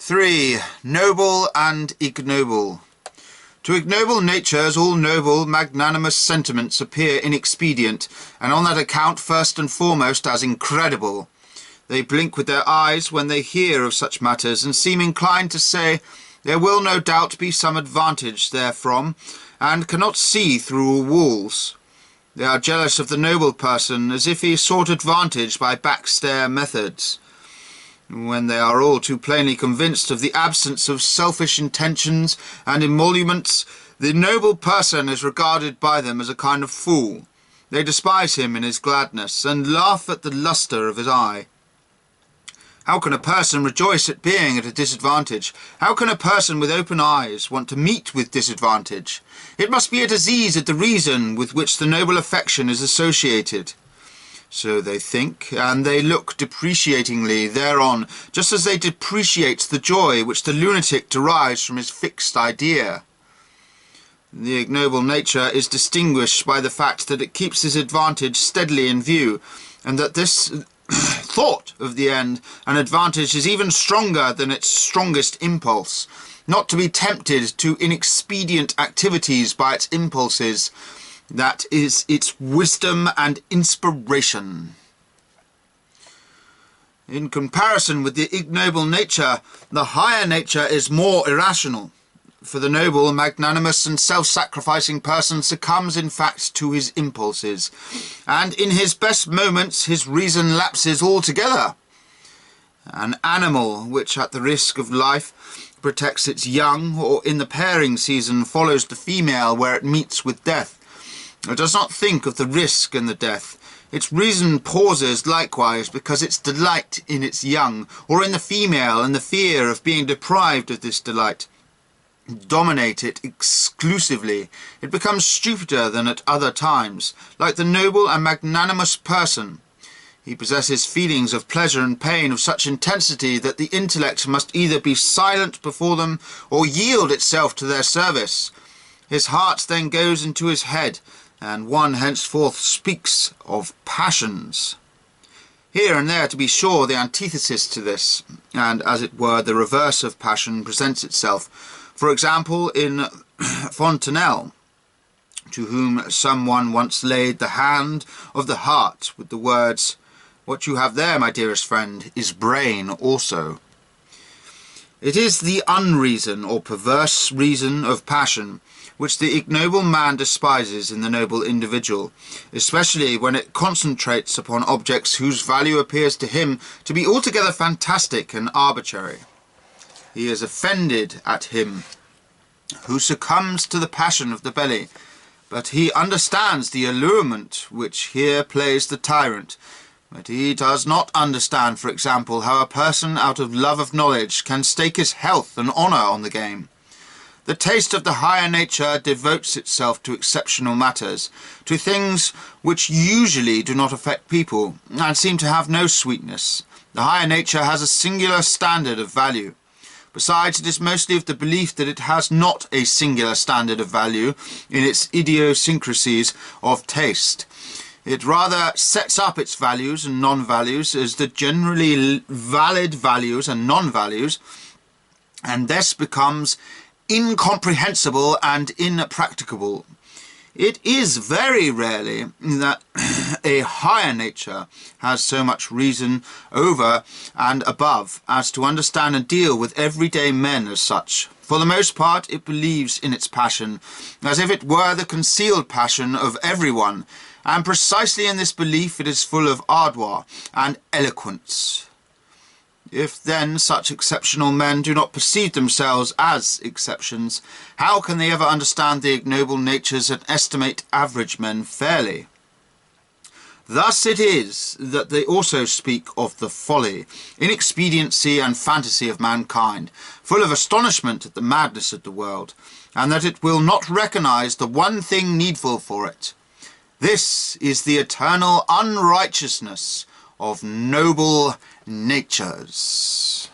3. Noble and ignoble. To ignoble natures all noble, magnanimous sentiments appear inexpedient, and on that account first and foremost as incredible. They blink with their eyes when they hear of such matters, and seem inclined to say, there will no doubt be some advantage therefrom, and cannot see through walls. They are jealous of the noble person, as if he sought advantage by backstair methods. When they are all too plainly convinced of the absence of selfish intentions and emoluments, the noble person is regarded by them as a kind of fool. They despise him in his gladness, and laugh at the lustre of his eye. How can a person rejoice at being at a disadvantage? How can a person with open eyes want to meet with disadvantage? It must be a disease of the reason with which the noble affection is associated. So they think, and they look depreciatingly thereon, just as they depreciate the joy which the lunatic derives from his fixed idea. The ignoble nature is distinguished by the fact that it keeps his advantage steadily in view, and that this thought of the end and advantage is even stronger than its strongest impulse, not to be tempted to inexpedient activities by its impulses. That is its wisdom and inspiration. In comparison with the ignoble nature, the higher nature is more irrational. For the noble, magnanimous and self-sacrificing person succumbs in fact to his impulses, and in his best moments his reason lapses altogether. An animal which at the risk of life protects its young, or in the pairing season follows the female where it meets with death, it does not think of the risk and the death. Its reason pauses likewise because its delight in its young, or in the female, and the fear of being deprived of this delight, dominate it exclusively. It becomes stupider than at other times, like the noble and magnanimous person. He possesses feelings of pleasure and pain of such intensity that the intellect must either be silent before them or yield itself to their service. His heart then goes into his head, and one henceforth speaks of passions. Here and there, to be sure, the antithesis to this, and as it were the reverse of passion, presents itself. For example, in Fontenelle, to whom someone once laid the hand of the heart with the words, "What you have there, my dearest friend, is brain also." It is the unreason or perverse reason of passion which the ignoble man despises in the noble individual, especially when it concentrates upon objects whose value appears to him to be altogether fantastic and arbitrary. He is offended at him who succumbs to the passion of the belly, but he understands the allurement which here plays the tyrant. But he does not understand, for example, how a person out of love of knowledge can stake his health and honour on the game. The taste of the higher nature devotes itself to exceptional matters, to things which usually do not affect people, and seem to have no sweetness. The higher nature has a singular standard of value. Besides, it is mostly of the belief that it has not a singular standard of value in its idiosyncrasies of taste. It rather sets up its values and non-values as the generally valid values and non-values, and thus becomes incomprehensible and impracticable. It is very rarely that a higher nature has so much reason over and above as to understand and deal with everyday men as such. For the most part it believes in its passion, as if it were the concealed passion of everyone, and precisely in this belief it is full of ardor and eloquence. If then such exceptional men do not perceive themselves as exceptions, how can they ever understand the ignoble natures and estimate average men fairly? Thus it is that they also speak of the folly, inexpediency and fantasy of mankind, full of astonishment at the madness of the world, and that it will not recognize the one thing needful for it. This is the eternal unrighteousness of noble natures.